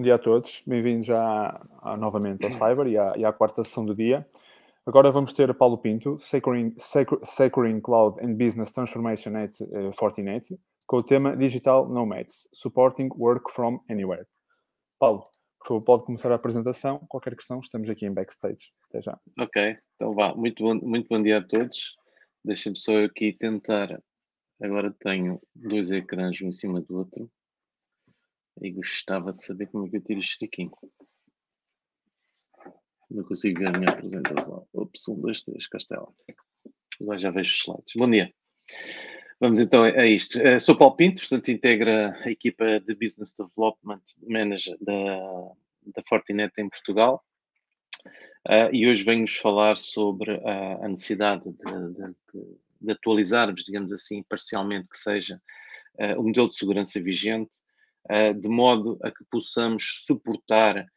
Bom dia a todos, bem-vindos novamente ao Cyber e à quarta sessão do dia. Agora vamos ter Paulo Pinto, Securing Cloud and Business Transformation at Fortinet, com o tema Digital Nomads, Supporting Work from Anywhere. Paulo, por favor, pode começar a apresentação. Qualquer questão, estamos aqui em backstage. Até já. Ok, então vá. Muito bom dia a todos. Deixem-me só eu aqui tentar. Agora tenho dois ecrãs um em cima do outro e gostava de saber como é que eu tiro isto aqui. Não consigo ver a minha apresentação. Ops, 1, 2, 3, Castelo. Agora já vejo os slides. Bom dia. Vamos então a isto. Sou Paulo Pinto, portanto, integra a equipa de Business Development Manager da Fortinet em Portugal. E hoje venho-vos falar sobre a necessidade de atualizarmos, digamos assim, parcialmente que seja, o modelo de segurança vigente, de modo a que possamos suportar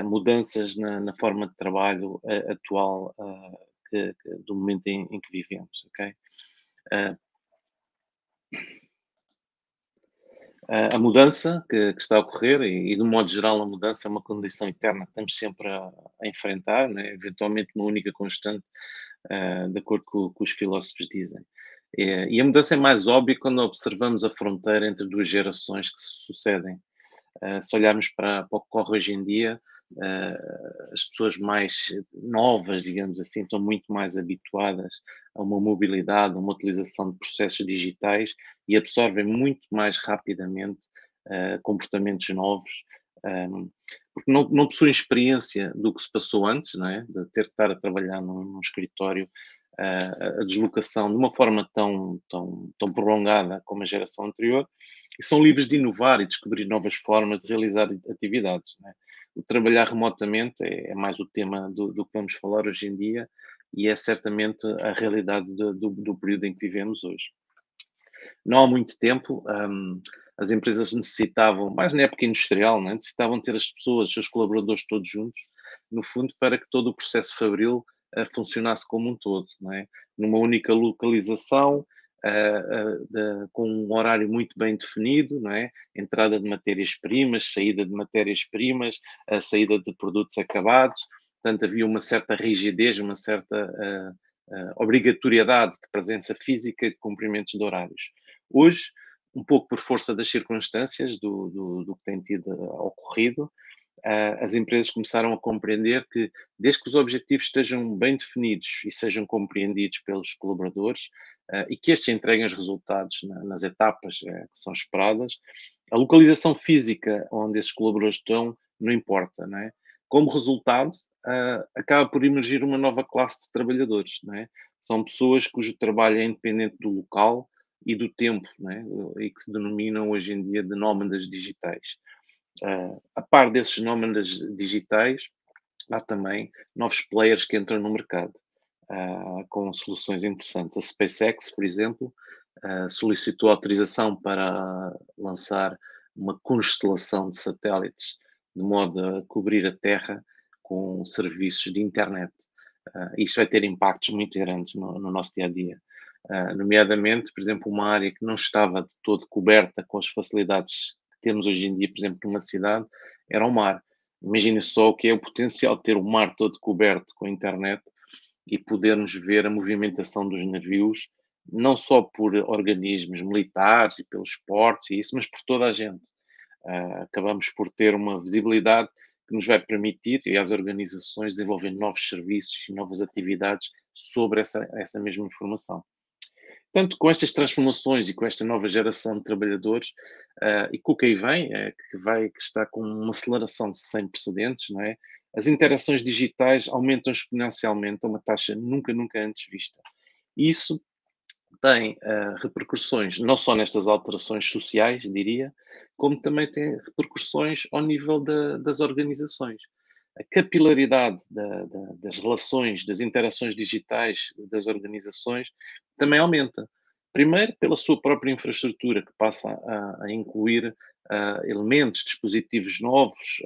mudanças na forma de trabalho atual do momento em que vivemos, ok? A mudança que está a ocorrer, e de um modo geral a mudança é uma condição interna que estamos sempre a enfrentar, né? Eventualmente uma única constante, de acordo com o que os filósofos dizem. E a mudança é mais óbvia quando observamos a fronteira entre duas gerações que se sucedem. Se olharmos para o que ocorre hoje em dia, as pessoas mais novas, digamos assim, estão muito mais habituadas a uma mobilidade, a uma utilização de processos digitais e absorvem muito mais rapidamente comportamentos novos, porque não possuem experiência do que se passou antes, não é? De ter que estar a trabalhar num escritório, a deslocação de uma forma tão prolongada como a geração anterior, e são livres de inovar e descobrir novas formas de realizar atividades, não é? O trabalhar remotamente é mais o tema do que vamos falar hoje em dia e é certamente a realidade do período em que vivemos hoje. Não há muito tempo, as empresas necessitavam, mais na época industrial, né, necessitavam ter as pessoas, os seus colaboradores todos juntos, no fundo, para que todo o processo fabril funcionasse como um todo, não é? Numa única localização, com um horário muito bem definido, não é? Entrada de matérias-primas, saída de matérias-primas, a saída de produtos acabados. Portanto, havia uma certa rigidez, uma certa obrigatoriedade de presença física e de cumprimentos de horários. Hoje, um pouco por força das circunstâncias do que tem tido ocorrido, as empresas começaram a compreender que, desde que os objetivos estejam bem definidos e sejam compreendidos pelos colaboradores, e que estes entreguem os resultados nas etapas que são esperadas, a localização física onde esses colaboradores estão não importa, não é? Como resultado, acaba por emergir uma nova classe de trabalhadores, não é? São pessoas cujo trabalho é independente do local e do tempo, não é? E que se denominam hoje em dia de nómadas digitais. A par desses nómadas digitais, há também novos players que entram no mercado com soluções interessantes. A SpaceX, por exemplo, solicitou autorização para lançar uma constelação de satélites de modo a cobrir a Terra com serviços de internet. Isto vai ter impactos muito grandes no nosso dia a dia. Nomeadamente, por exemplo, uma área que não estava de todo coberta com as facilidades que temos hoje em dia, por exemplo, numa cidade, era o mar. Imagine só o que é o potencial de ter o mar todo coberto com a internet e podermos ver a movimentação dos navios, não só por organismos militares e pelos portos e isso, mas por toda a gente. Acabamos por ter uma visibilidade que nos vai permitir, e às organizações, desenvolver novos serviços e novas atividades sobre essa mesma informação. Tanto com estas transformações e com esta nova geração de trabalhadores, e com o que aí vem, que está com uma aceleração sem precedentes, não é? As interações digitais aumentam exponencialmente a uma taxa nunca antes vista. E isso tem repercussões não só nestas alterações sociais, diria, como também tem repercussões ao nível das organizações. A capilaridade das relações, das interações digitais das organizações também aumenta. Primeiro, pela sua própria infraestrutura, que passa a incluir elementos, dispositivos novos,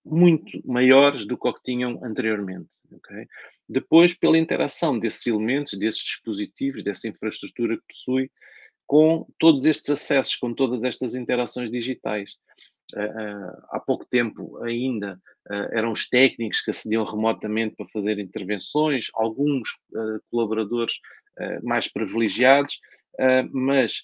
muito maiores do que o que tinham anteriormente. Okay? Depois, pela interação desses elementos, desses dispositivos, dessa infraestrutura que possui, com todos estes acessos, com todas estas interações digitais. há pouco tempo ainda eram os técnicos que acediam remotamente para fazer intervenções, alguns colaboradores mais privilegiados, mas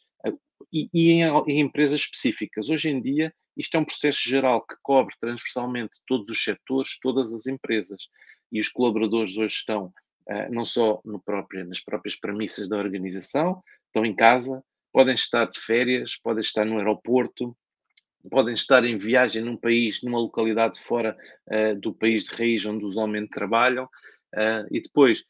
em empresas específicas. Hoje em dia, isto é um processo geral que cobre transversalmente todos os setores, todas as empresas. E os colaboradores hoje estão não só nas próprias premissas da organização, estão em casa, podem estar de férias, podem estar no aeroporto, podem estar em viagem num país, numa localidade fora do país de raiz onde usualmente trabalham, e depois,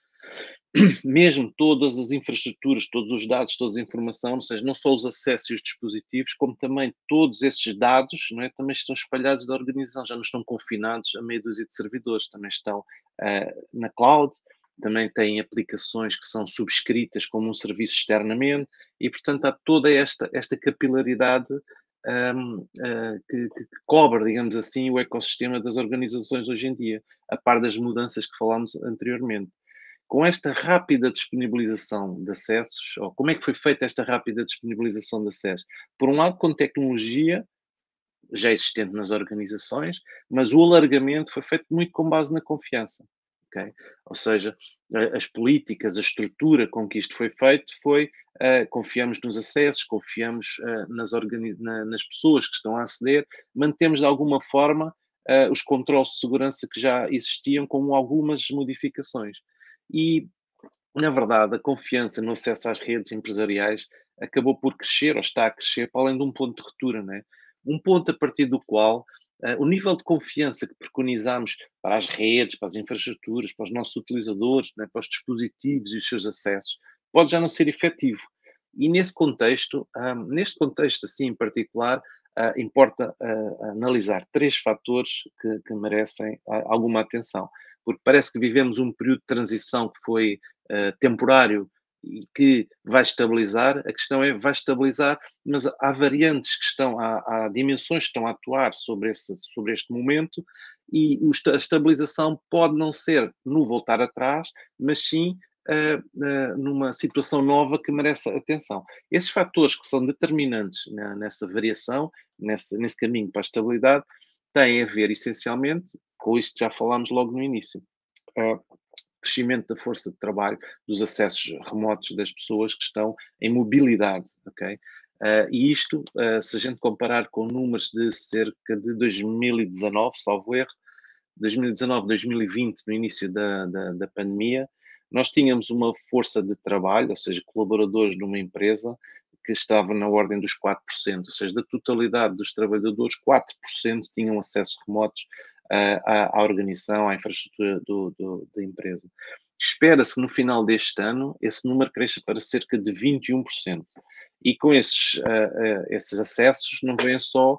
mesmo todas as infraestruturas, todos os dados, toda a informação, ou seja, não só os acessos e os dispositivos, como também todos esses dados, não é, também estão espalhados da organização, já não estão confinados a meia dúzia de servidores, também estão na cloud, também têm aplicações que são subscritas como um serviço externamente, e portanto há toda esta capilaridade que cobre, digamos assim, o ecossistema das organizações hoje em dia, a par das mudanças que falámos anteriormente. Com esta rápida disponibilização de acessos, ou como é que foi feita esta rápida disponibilização de acessos? Por um lado, com tecnologia já existente nas organizações, mas o alargamento foi feito muito com base na confiança. Okay? Ou seja, as políticas, a estrutura com que isto foi feito foi confiamos nos acessos, confiamos nas pessoas que estão a aceder, mantemos de alguma forma os controles de segurança que já existiam com algumas modificações. E, na verdade, a confiança no acesso às redes empresariais acabou por crescer, ou está a crescer, para além de um ponto de ruptura, né? Um ponto a partir do qual o nível de confiança que preconizamos para as redes, para as infraestruturas, para os nossos utilizadores, né, para os dispositivos e os seus acessos, pode já não ser efetivo. E nesse contexto, neste contexto assim em particular, importa analisar três fatores que merecem alguma atenção, porque parece que vivemos um período de transição que foi temporário e que vai estabilizar. A questão é, vai estabilizar, mas há variantes que estão, há dimensões que estão a atuar sobre este momento, e a estabilização pode não ser no voltar atrás, mas sim numa situação nova que merece atenção. Esses fatores que são determinantes nessa variação, nesse caminho para a estabilidade, têm a ver essencialmente com isto que já falámos logo no início. Crescimento da força de trabalho, dos acessos remotos das pessoas que estão em mobilidade, ok? E isto, se a gente comparar com números de cerca de 2019, salvo erro, 2019, 2020, no início da pandemia, nós tínhamos uma força de trabalho, ou seja, colaboradores numa empresa, que estava na ordem dos 4%, ou seja, da totalidade dos trabalhadores, 4% tinham acesso remotos à organização, à infraestrutura da empresa. Espera-se que no final deste ano esse número cresça para cerca de 21%. E com esses acessos não vêm só,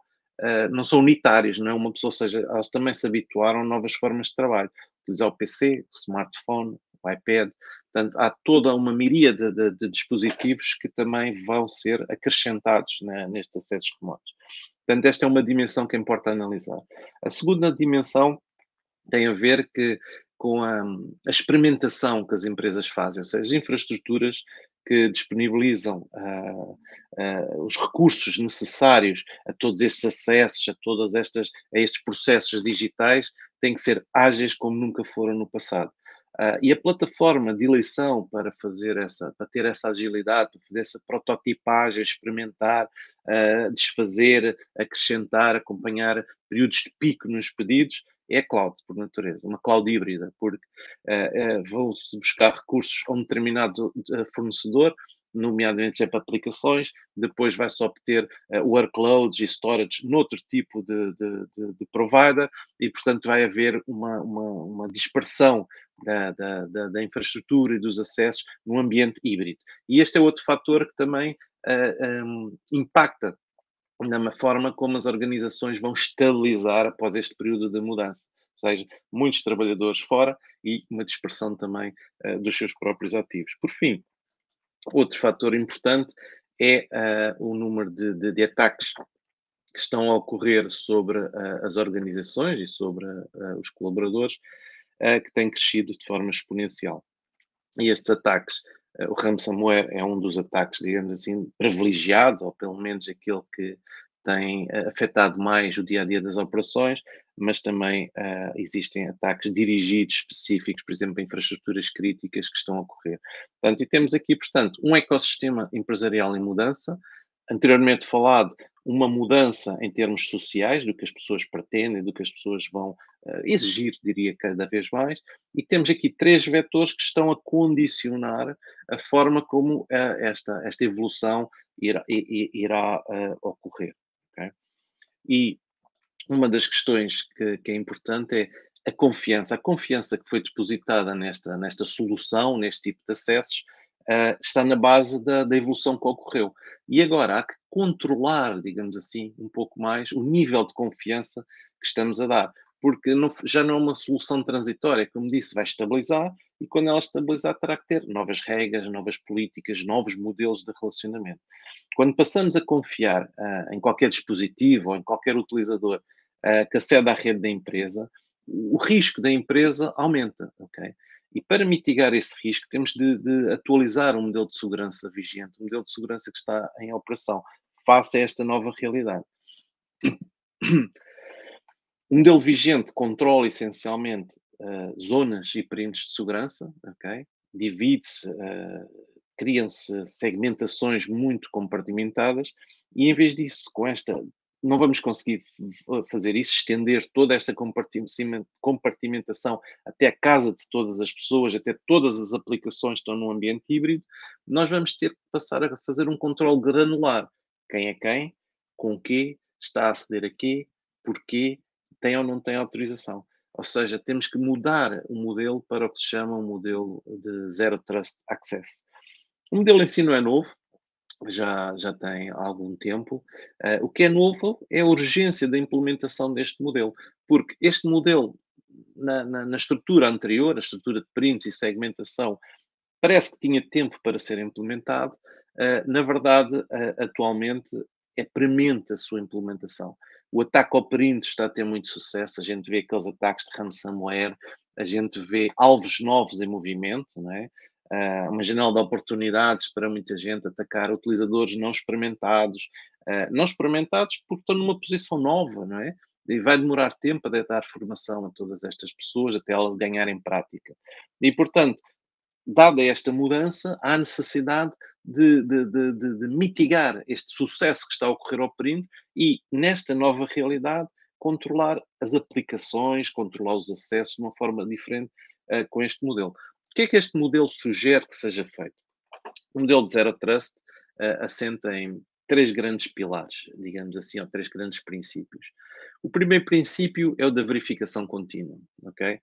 não são unitários, não é uma pessoa, ou seja, elas também se habituaram a novas formas de trabalho, utilizar o PC, o smartphone, o iPad, portanto há toda uma miríade de dispositivos que também vão ser acrescentados nestes acessos remotos. Portanto, esta é uma dimensão que importa analisar. A segunda dimensão tem a ver com a experimentação que as empresas fazem, ou seja, as infraestruturas que disponibilizam os recursos necessários a todos estes acessos, a estes processos digitais, têm que ser ágeis como nunca foram no passado. E a plataforma de eleição para ter essa agilidade, para fazer essa prototipagem, experimentar, desfazer, acrescentar, acompanhar períodos de pico nos pedidos, é a cloud, por natureza, uma cloud híbrida, porque vão-se buscar recursos a um determinado fornecedor, nomeadamente para aplicações, depois vai-se obter workloads e storage noutro tipo de provider, e portanto vai haver uma dispersão da infraestrutura e dos acessos num ambiente híbrido. E este é outro fator que também impacta na forma como as organizações vão estabilizar após este período de mudança. Ou seja, muitos trabalhadores fora e uma dispersão também dos seus próprios ativos. Por fim, outro fator importante é o número de ataques que estão a ocorrer sobre as organizações e sobre os colaboradores, que têm crescido de forma exponencial. E estes ataques, o ransomware é um dos ataques, digamos assim, privilegiados, ou pelo menos aquele que tem afetado mais o dia a dia das operações, mas também existem ataques dirigidos específicos, por exemplo, a infraestruturas críticas que estão a ocorrer. Portanto, e temos aqui, portanto, um ecossistema empresarial em mudança. Anteriormente falado, uma mudança em termos sociais, do que as pessoas pretendem, do que as pessoas vão exigir, diria, cada vez mais. E temos aqui três vetores que estão a condicionar a forma como esta evolução irá ocorrer. Okay? E uma das questões que é importante é a confiança. A confiança que foi depositada nesta solução, neste tipo de acessos, está na base da evolução que ocorreu. E agora há que controlar, digamos assim, um pouco mais o nível de confiança que estamos a dar. Porque já não é uma solução transitória, como disse, vai estabilizar e quando ela estabilizar terá que ter novas regras, novas políticas, novos modelos de relacionamento. Quando passamos a confiar em qualquer dispositivo ou em qualquer utilizador que acede à rede da empresa, o risco da empresa aumenta, ok? E para mitigar esse risco, temos de atualizar o modelo de segurança vigente, o modelo de segurança que está em operação, face a esta nova realidade. O modelo vigente controla essencialmente zonas e perímetros de segurança, ok? Divide-se, criam-se segmentações muito compartimentadas e em vez disso, com esta, não vamos conseguir fazer isso, estender toda esta compartimentação até a casa de todas as pessoas, até todas as aplicações que estão num ambiente híbrido, nós vamos ter que passar a fazer um controle granular. Quem é quem, com o quê, está a aceder a quê, porquê, tem ou não tem autorização. Ou seja, temos que mudar o modelo para o que se chama um modelo de Zero Trust Access. O modelo em si não é novo, já tem algum tempo. O que é novo é a urgência da implementação deste modelo, porque este modelo, na estrutura anterior, a estrutura de perímetros e segmentação, parece que tinha tempo para ser implementado. Na verdade, atualmente, é premente a sua implementação. O ataque ao perímetro está a ter muito sucesso, a gente vê aqueles ataques de ransomware, a gente vê alvos novos em movimento, não é? Uma janela de oportunidades para muita gente atacar utilizadores não experimentados porque estão numa posição nova, não é? E vai demorar tempo a dar formação a todas estas pessoas até elas ganharem prática. E, portanto, dada esta mudança, há necessidade de mitigar este sucesso que está a ocorrer ao perímetro e, nesta nova realidade, controlar as aplicações, controlar os acessos de uma forma diferente com este modelo. O que é que este modelo sugere que seja feito? O modelo de Zero Trust assenta em três grandes pilares, digamos assim, ou três grandes princípios. O primeiro princípio é o da verificação contínua, ok?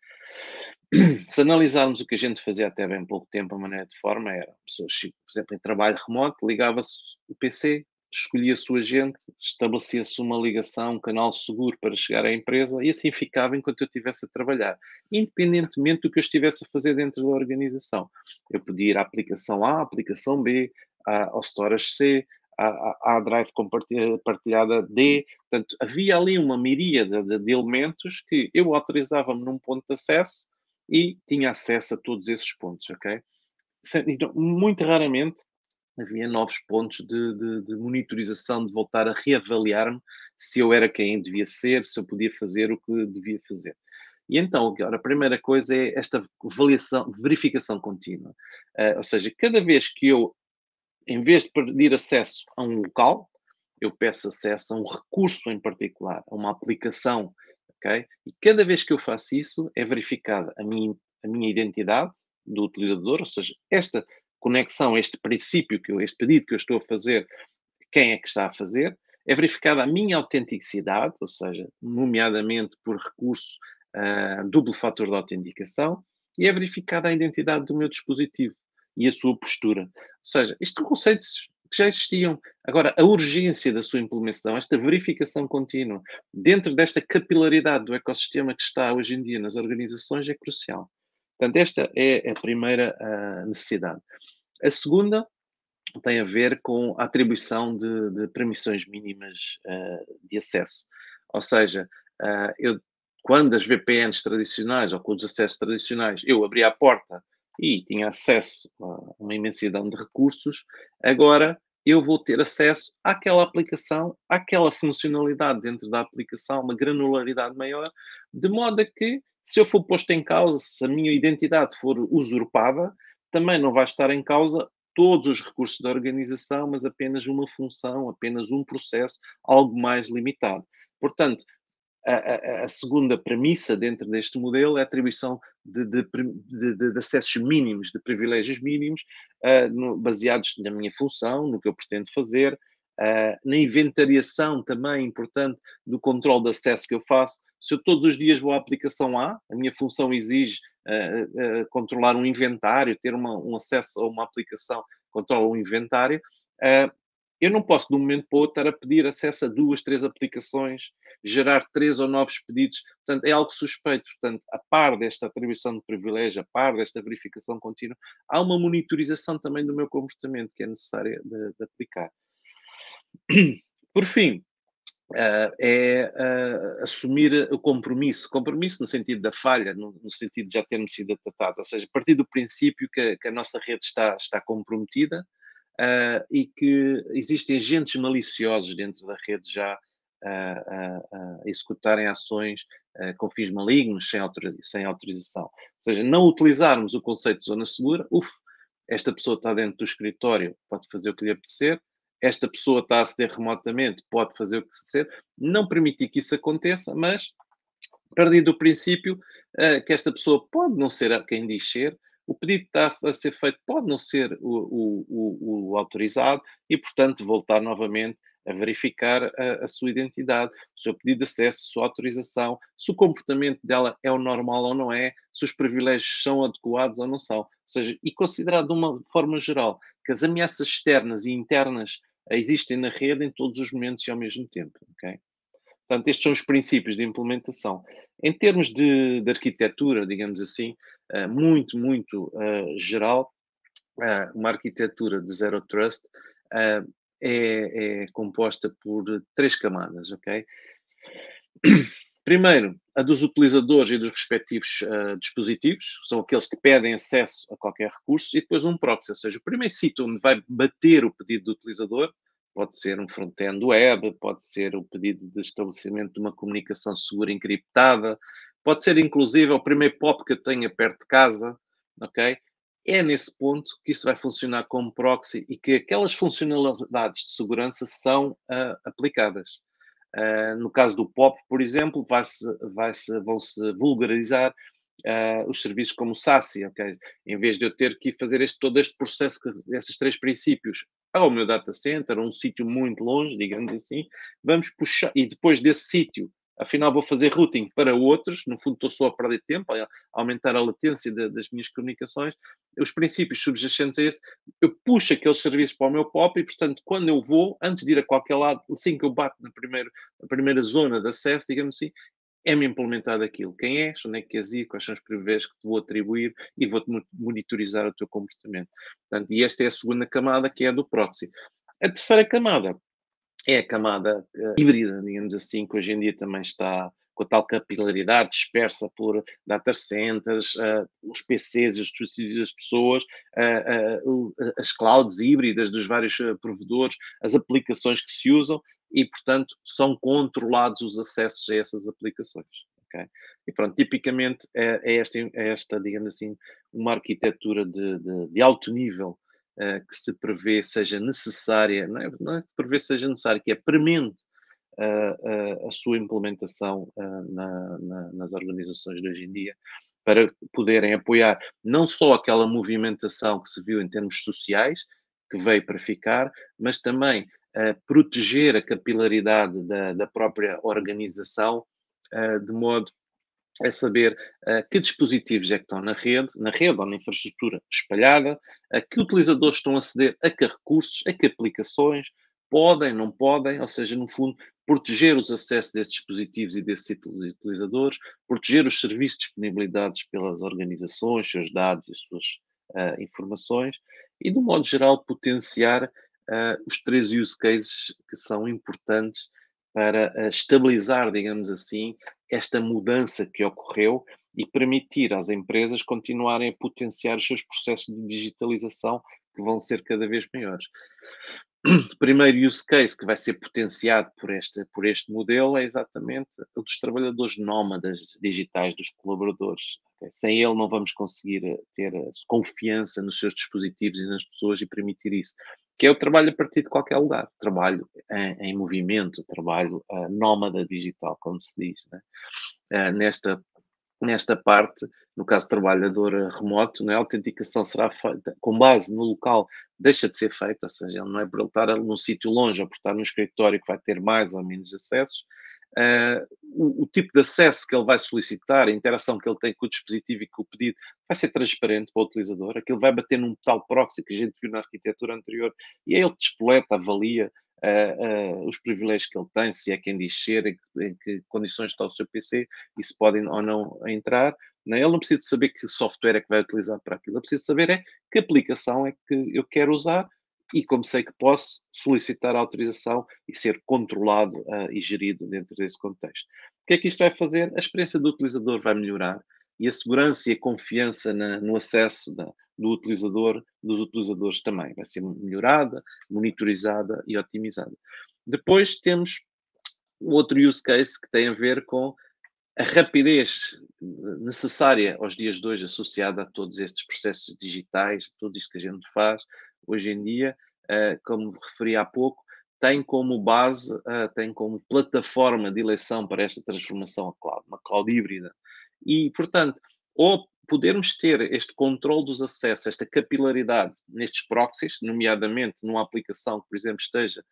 Se analisarmos o que a gente fazia até bem pouco tempo, a maneira de forma era, pessoas, por exemplo, em trabalho remoto, ligava-se o PC, escolhia a sua gente, estabelecia-se uma ligação, um canal seguro para chegar à empresa e assim ficava enquanto eu estivesse a trabalhar, independentemente do que eu estivesse a fazer dentro da organização. Eu podia ir à aplicação A, à aplicação B, ao storage C, à drive partilhada D. Portanto, havia ali uma miríade de elementos que eu autorizava-me num ponto de acesso e tinha acesso a todos esses pontos, ok? Então, muito raramente havia novos pontos de monitorização, de voltar a reavaliar-me se eu era quem devia ser, se eu podia fazer o que devia fazer. E então, agora, a primeira coisa é esta verificação contínua. Ou seja, cada vez que eu, em vez de pedir acesso a um local, eu peço acesso a um recurso em particular, a uma aplicação, ok? E cada vez que eu faço isso, é verificada a minha identidade do utilizador, ou seja, esta conexão, este princípio, este pedido que eu estou a fazer, quem é que está a fazer, é verificada a minha autenticidade, ou seja, nomeadamente por recurso duplo fator de autenticação, e é verificada a identidade do meu dispositivo e a sua postura. Ou seja, isto são conceitos que já existiam. Agora, a urgência da sua implementação, esta verificação contínua, dentro desta capilaridade do ecossistema que está hoje em dia nas organizações, é crucial. Portanto, esta é a primeira necessidade. A segunda tem a ver com a atribuição de permissões mínimas de acesso. Ou seja, quando as VPNs tradicionais ou com os acessos tradicionais eu abria a porta e tinha acesso a uma imensidão de recursos, agora eu vou ter acesso àquela aplicação, àquela funcionalidade dentro da aplicação, uma granularidade maior, de modo a que, se eu for posto em causa, se a minha identidade for usurpada, também não vai estar em causa todos os recursos da organização, mas apenas uma função, apenas um processo, algo mais limitado. Portanto, a segunda premissa dentro deste modelo é a atribuição de acessos mínimos, de privilégios mínimos, baseados na minha função, no que eu pretendo fazer, na inventariação também importante do controle de acesso que eu faço. Se eu todos os dias vou à aplicação A minha função exige controlar um inventário, ter um acesso a uma aplicação que controla um inventário, eu não posso, de um momento para o outro, estar a pedir acesso a 2, 3 aplicações, gerar 3 ou novos pedidos. Portanto, é algo suspeito. Portanto, a par desta atribuição de privilégio, a par desta verificação contínua, há uma monitorização também do meu comportamento que é necessária de aplicar. Por fim, assumir o compromisso. Compromisso no sentido da falha, no sentido de já termos sido tratados. Ou seja, partir do princípio que a nossa rede está comprometida, e que existem agentes maliciosos dentro da rede já a executarem ações com fins malignos, sem autorização. Ou seja, não utilizarmos o conceito de zona segura, esta pessoa está dentro do escritório, pode fazer o que lhe apetecer, esta pessoa está a aceder remotamente, pode fazer o que apetecer, não permitir que isso aconteça, mas partir do princípio que esta pessoa pode não ser quem diz ser, o pedido que está a ser feito pode não ser o autorizado e, portanto, voltar novamente a verificar a sua identidade, o seu pedido de acesso, a sua autorização, se o comportamento dela é o normal ou não é, se os privilégios são adequados ou não são. Ou seja, e considerar de uma forma geral que as ameaças externas e internas existem na rede em todos os momentos e ao mesmo tempo. Okay? Portanto, estes são os princípios de implementação. Em termos de arquitetura, digamos assim, muito geral, uma arquitetura de Zero Trust é composta por 3 camadas, ok? Primeiro, a dos utilizadores e dos respectivos dispositivos, são aqueles que pedem acesso a qualquer recurso, e depois um proxy, ou seja, o primeiro sítio onde vai bater o pedido do utilizador, pode ser um front-end web, pode ser o pedido de estabelecimento de uma comunicação segura encriptada, pode ser inclusive o primeiro POP que eu tenha perto de casa, ok? É nesse ponto que isso vai funcionar como proxy e que aquelas funcionalidades de segurança são aplicadas. No caso do POP, por exemplo, vão-se vulgarizar os serviços como o SASE, ok? Em vez de eu ter que fazer todo este processo, esses 3 princípios ao meu data center, um sítio muito longe, digamos assim, vamos puxar, e depois desse sítio, afinal vou fazer routing para outros, no fundo estou só a perder tempo, a aumentar a latência das minhas comunicações, os princípios subjacentes a este, eu puxo aqueles serviços para o meu POP e, portanto, quando eu vou, antes de ir a qualquer lado, assim que eu bato na primeira zona de acesso, digamos assim, é-me implementado aquilo. Quem és, onde é que queres ir, quais são os privilégios que te vou atribuir e vou-te monitorizar o teu comportamento. Portanto, e esta é a segunda camada, que é a do proxy. A terceira camada é a camada híbrida, digamos assim, que hoje em dia também está com a tal capilaridade dispersa por data centers, os PCs e os dispositivos das pessoas, as clouds híbridas dos vários provedores, as aplicações que se usam e, portanto, são controlados os acessos a essas aplicações. Okay? E pronto, tipicamente é esta, digamos assim, uma arquitetura de alto nível que se prevê seja necessária, não é que prevê seja necessária, que é premente a sua implementação nas organizações de hoje em dia, para poderem apoiar não só aquela movimentação que se viu em termos sociais, que veio para ficar, mas também proteger a capilaridade da própria organização, de modo a saber que dispositivos é que estão na rede ou na infraestrutura espalhada, a que utilizadores estão a aceder a que recursos, a que aplicações, podem, não podem, ou seja, no fundo, proteger os acessos desses dispositivos e desses utilizadores, proteger os serviços disponibilizados pelas organizações, seus dados e suas informações, e, de um modo geral, potenciar os 3 use cases que são importantes para estabilizar, digamos assim, esta mudança que ocorreu e permitir às empresas continuarem a potenciar os seus processos de digitalização, que vão ser cada vez maiores. primeiro use case que vai ser potenciado por este modelo é exatamente o dos trabalhadores nómadas digitais, dos colaboradores. Okay? Sem ele não vamos conseguir ter confiança nos seus dispositivos e nas pessoas e permitir isso. Que é o trabalho a partir de qualquer lugar. Trabalho em movimento, trabalho nómada digital, como se diz. Né? Nesta parte, no caso de trabalhador remoto, né, a autenticação será feita com base no local, deixa de ser feita, ou seja, não é por ele estar num sítio longe ou por estar no escritório que vai ter mais ou menos acessos. O tipo de acesso que ele vai solicitar, a interação que ele tem com o dispositivo e com o pedido, vai ser transparente para o utilizador. Aquilo vai bater num tal proxy que a gente viu na arquitetura anterior e é ele que despoleta, avalia os privilégios que ele tem, se é quem diz ser, em que condições está o seu PC e se podem ou não entrar. Né? Ele não precisa de saber que software é que vai utilizar para aquilo. Ele precisa saber é que aplicação é que eu quero usar e como sei que posso solicitar a autorização e ser controlado e gerido dentro desse contexto. O que é que isto vai fazer? A experiência do utilizador vai melhorar e a segurança e a confiança no acesso dos utilizadores também vai ser melhorada, monitorizada e otimizada. Depois temos outro use case que tem a ver com a rapidez necessária aos dias de hoje, associada a todos estes processos digitais, tudo isto que a gente faz hoje em dia, como referi há pouco, tem como base, tem como plataforma de eleição para esta transformação a cloud, uma cloud híbrida. E, portanto, ou podermos ter este controle dos acessos, esta capilaridade nestes proxies, nomeadamente numa aplicação que, por exemplo, esteja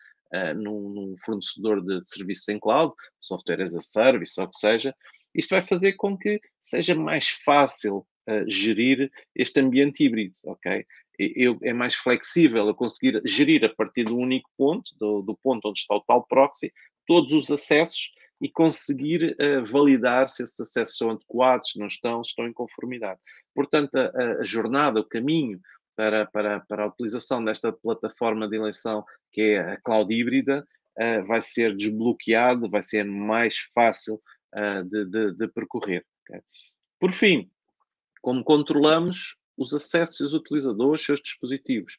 num fornecedor de serviços em cloud, software as a service, ou o que seja, isto vai fazer com que seja mais fácil gerir este ambiente híbrido, ok? É mais flexível a conseguir gerir a partir do único ponto, do ponto onde está o tal proxy, todos os acessos e conseguir validar se esses acessos são adequados, se não estão, se estão em conformidade. Portanto, a jornada, o caminho para a utilização desta plataforma de eleição, que é a cloud híbrida, vai ser desbloqueado, vai ser mais fácil de percorrer. Okay? Por fim, como controlamos os acessos dos utilizadores, seus dispositivos,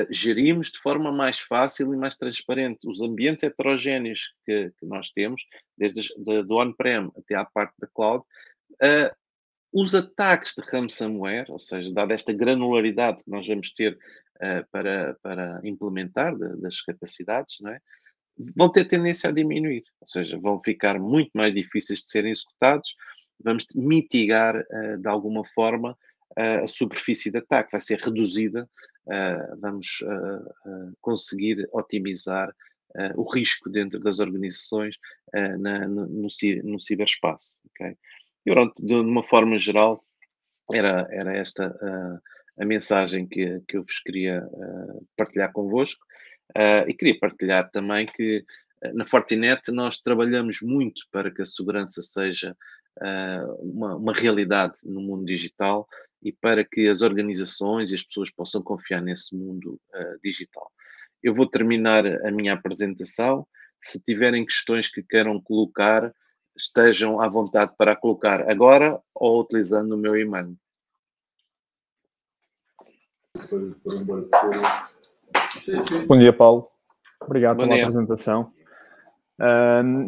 gerimos de forma mais fácil e mais transparente os ambientes heterogéneos que nós temos, desde do on-prem até à parte da cloud, os ataques de ransomware, ou seja, dada esta granularidade que nós vamos ter para implementar das capacidades, não é? Vão ter tendência a diminuir, ou seja, vão ficar muito mais difíceis de serem executados, vamos mitigar de alguma forma a superfície de ataque, vai ser reduzida, vamos conseguir otimizar o risco dentro das organizações no ciberespaço. Okay? E pronto, de uma forma geral, era esta a mensagem que eu vos queria partilhar convosco. E queria partilhar também que na Fortinet nós trabalhamos muito para que a segurança seja uma realidade no mundo digital e para que as organizações e as pessoas possam confiar nesse mundo digital. Eu vou terminar a minha apresentação. Se tiverem questões que queiram colocar, estejam à vontade para colocar agora ou utilizando o meu e-mail. Bom dia, Paulo. Obrigado pela apresentação.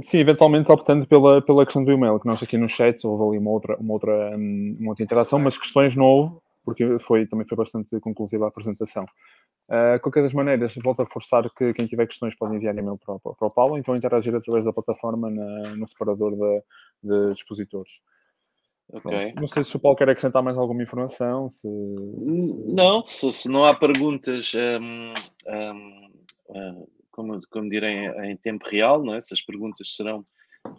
Sim, eventualmente optando pela questão do e-mail, que nós aqui no chat houve ali uma outra interação, mas questões não houve, porque também foi bastante conclusiva a apresentação. De qualquer das maneiras, volto a reforçar que quem tiver questões pode enviar e-mail para o Paulo, então interagir através da plataforma no separador de expositores. Okay. Não sei se o Paulo quer acrescentar mais alguma informação. Não, se não há perguntas, como direm, em tempo real, não é? Se as perguntas serão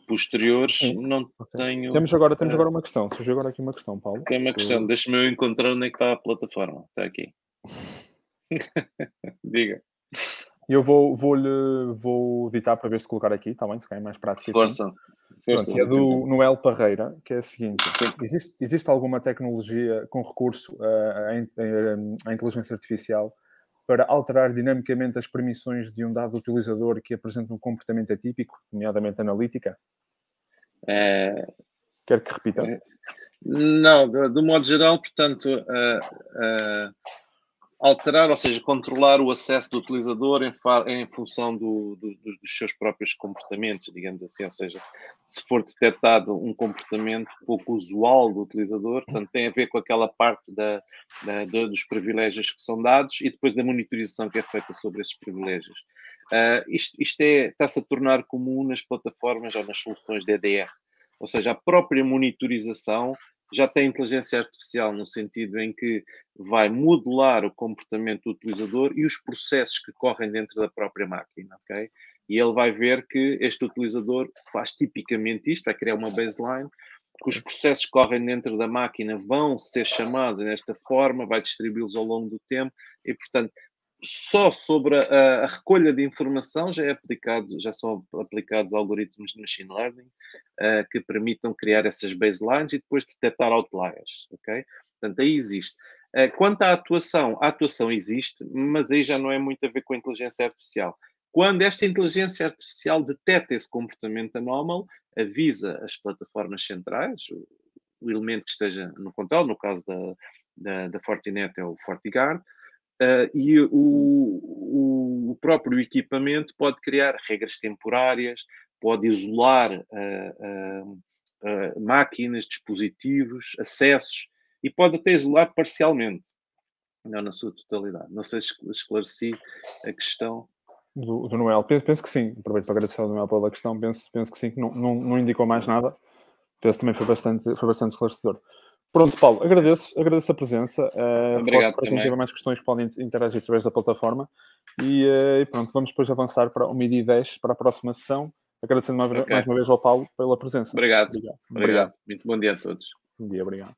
posteriores, sim. Não tenho... Temos agora uma questão. Surgiu agora aqui uma questão, Paulo. Tem uma questão. Deixa-me eu encontrar onde é que está a plataforma. Está aqui. Diga. Eu vou editar para ver se colocar aqui, está bem? Se é mais prático. Força. Assim. Pronto, é do Noel Parreira, que é a seguinte: existe alguma tecnologia com recurso à inteligência artificial para alterar dinamicamente as permissões de um dado utilizador que apresenta um comportamento atípico, nomeadamente analítica? Quer que repita? Não, do modo geral, portanto, alterar, ou seja, controlar o acesso do utilizador em função dos seus próprios comportamentos, digamos assim. Ou seja, se for detectado um comportamento pouco usual do utilizador, portanto, tem a ver com aquela parte dos privilégios que são dados e depois da monitorização que é feita sobre esses privilégios. Isto está-se a tornar comum nas plataformas ou nas soluções de EDR. Ou seja, a própria monitorização já tem inteligência artificial no sentido em que vai modelar o comportamento do utilizador e os processos que correm dentro da própria máquina, ok? E ele vai ver que este utilizador faz tipicamente isto, vai criar uma baseline, que os processos que correm dentro da máquina vão ser chamados desta forma, vai distribuí-los ao longo do tempo e, portanto, só sobre a recolha de informação já são aplicados algoritmos de machine learning que permitam criar essas baselines e depois detectar outliers, ok? Portanto, aí existe. Quanto à atuação existe, mas aí já não é muito a ver com a inteligência artificial. Quando esta inteligência artificial detecta esse comportamento anómalo, avisa as plataformas centrais, o elemento que esteja no controle, no caso da Fortinet é o FortiGuard, e o próprio equipamento pode criar regras temporárias, pode isolar máquinas, dispositivos, acessos, e pode até isolar parcialmente, não na sua totalidade. Não sei se esclareci a questão. Do Noel. Penso que sim. Aproveito para agradecer ao Noel pela questão. Penso que sim, que não indicou mais nada. Penso que também foi bastante esclarecedor. Pronto, Paulo, agradeço a presença. Obrigado Para quem também. tiver mais questões podem interagir através da plataforma. E pronto, vamos depois avançar para o 12h10, para a próxima sessão. Agradecendo mais uma vez ao Paulo pela presença. Obrigado. Muito bom dia a todos. Bom dia, obrigado.